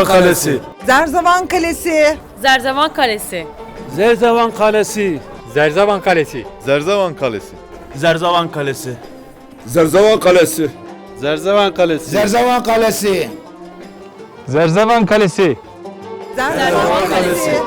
Kalesi. Zerzavan Kalesi. Zerzevan Kalesi. Zerzevan Kalesi. Zerzevan Kalesi. Zerzevan Kalesi. Zerzevan Kalesi. Zerzevan Kalesi. Zerzevan Kalesi. Zerzevan Kalesi. Zerzevan Kalesi. Zerzavan Kalesi.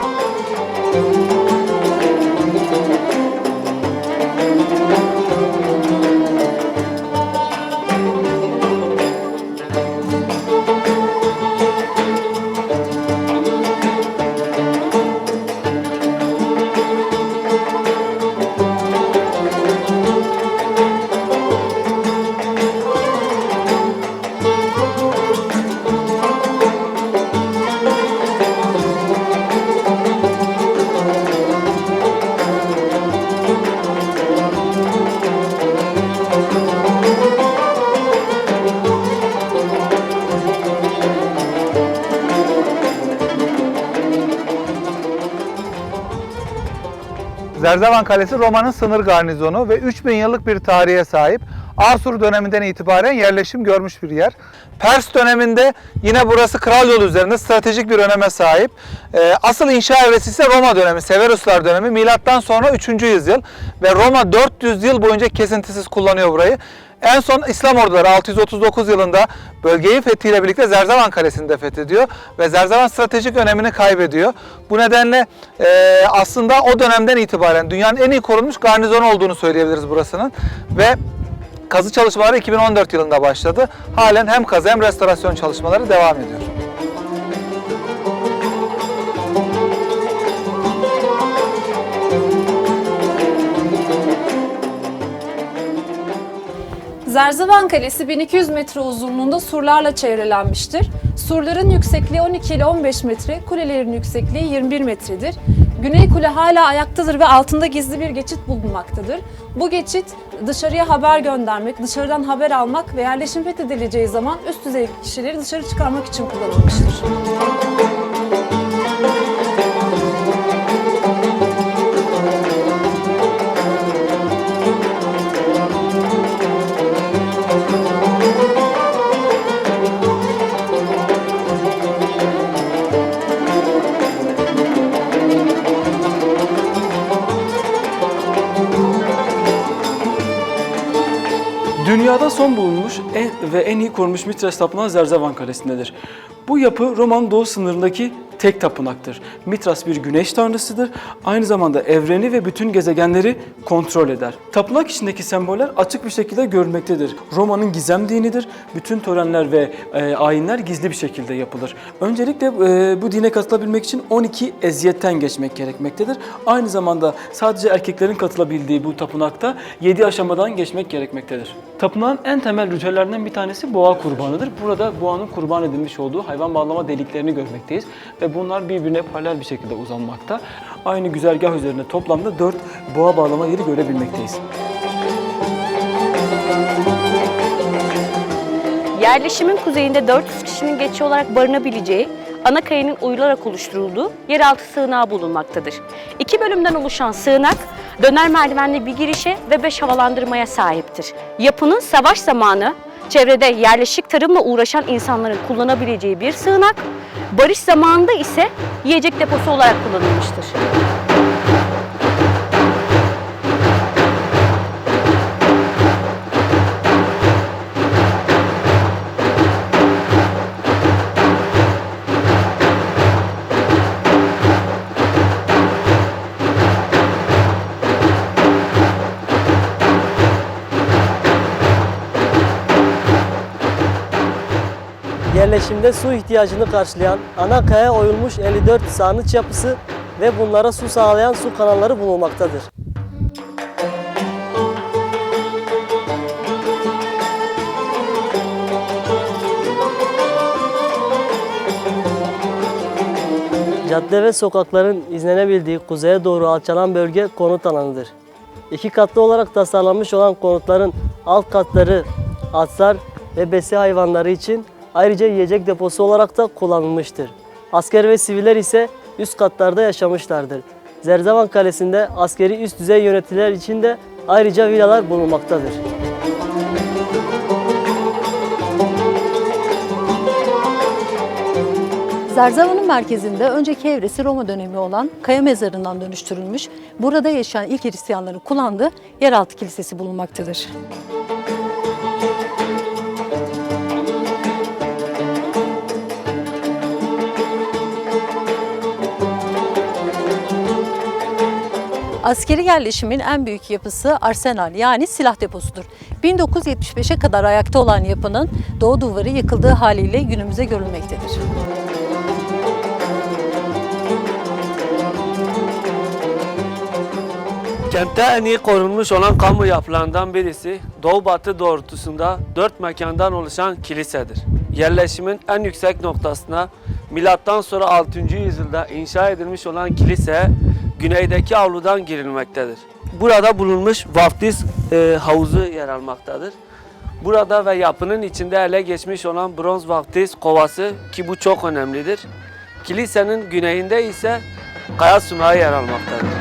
Zerzevan Kalesi Roma'nın sınır garnizonu ve 3000 yıllık bir tarihe sahip. Asur döneminden itibaren yerleşim görmüş bir yer. Pers döneminde yine burası kral yolu üzerinde stratejik bir öneme sahip. Asıl inşa evresi ise Roma dönemi, Severuslar dönemi. Milattan sonra 3. yüzyıl ve Roma 400 yıl boyunca kesintisiz kullanıyor burayı. En son İslam orduları 639 yılında bölgeyi fethiyle birlikte Zerzevan Kalesi'ni de fethediyor ve Zerzevan stratejik önemini kaybediyor. Bu nedenle aslında o dönemden itibaren dünyanın en iyi korunmuş garnizonu olduğunu söyleyebiliriz burasının ve kazı çalışmaları 2014 yılında başladı. Halen hem kazı hem restorasyon çalışmaları devam ediyor. Zerzevan Kalesi 1200 metre uzunluğunda surlarla çevrelenmiştir. Surların yüksekliği 12 ile 15 metre, kulelerin yüksekliği 21 metredir. Güney kule hala ayaktadır ve altında gizli bir geçit bulunmaktadır. Bu geçit dışarıya haber göndermek, dışarıdan haber almak ve yerleşim fethedileceği zaman üst düzey kişileri dışarı çıkarmak için kullanılmıştır. Dünyada son bulunmuş ve en iyi korunmuş Mitras Tapınağı Zerzevan Kalesi'ndedir. Bu yapı Roma'nın doğu sınırındaki tek tapınaktır. Mitras bir güneş tanrısıdır. Aynı zamanda evreni ve bütün gezegenleri kontrol eder. Tapınak içindeki semboller açık bir şekilde görülmektedir. Roma'nın gizem dinidir. Bütün törenler ve ayinler gizli bir şekilde yapılır. Öncelikle bu dine katılabilmek için 12 eziyetten geçmek gerekmektedir. Aynı zamanda sadece erkeklerin katılabildiği bu tapınakta 7 aşamadan geçmek gerekmektedir. Tapınağın en temel ritüellerinden bir tanesi boğa kurbanıdır. Burada boğanın kurban edilmiş olduğu hayvan bağlama deliklerini görmekteyiz ve bunlar birbirine paralel bir şekilde uzanmakta. Aynı güzergah üzerinde toplamda 4 boğa bağlama yeri görebilmekteyiz. Yerleşimin kuzeyinde 400 kişinin geçici olarak barınabileceği, ana kayanın oyularak oluşturulduğu yeraltı sığınağı bulunmaktadır. 2 bölümden oluşan sığınak, döner merdivenli bir girişe ve 5 havalandırmaya sahiptir. Yapının savaş zamanı çevrede yerleşik tarımla uğraşan insanların kullanabileceği bir sığınak, barış zamanında ise yiyecek deposu olarak kullanılmıştır. Yerleşimde su ihtiyacını karşılayan ana kaya oyulmuş 54 sarnıç yapısı ve bunlara su sağlayan su kanalları bulunmaktadır. Cadde ve sokakların izlenebildiği kuzeye doğru alçalan bölge konut alanıdır. 2 katlı olarak tasarlanmış olan konutların alt katları atsar ve besi hayvanları için ayrıca yiyecek deposu olarak da kullanılmıştır. Asker ve siviller ise üst katlarda yaşamışlardır. Zerzevan Kalesi'nde askeri üst düzey yöneticiler için de ayrıca villalar bulunmaktadır. Zerzavan'ın merkezinde önceki evresi Roma dönemi olan Kaya Mezarı'ndan dönüştürülmüş, burada yaşayan ilk Hristiyanların kullandığı yeraltı kilisesi bulunmaktadır. Askeri yerleşimin en büyük yapısı arsenal yani silah deposudur. 1975'e kadar ayakta olan yapının doğu duvarı yıkıldığı haliyle günümüze görülmektedir. Kentte en iyi korunmuş olan kamu yapılarından birisi doğu-batı doğrultusunda 4 mekandan oluşan kilisedir. Yerleşimin en yüksek noktasına milattan sonra 6. yüzyılda inşa edilmiş olan kilise güneydeki avludan girilmektedir. Burada bulunmuş vaftiz havuzu yer almaktadır. Burada ve yapının içinde ele geçmiş olan bronz vaftiz kovası ki bu çok önemlidir. Kilisenin güneyinde ise kaya sunağı yer almaktadır.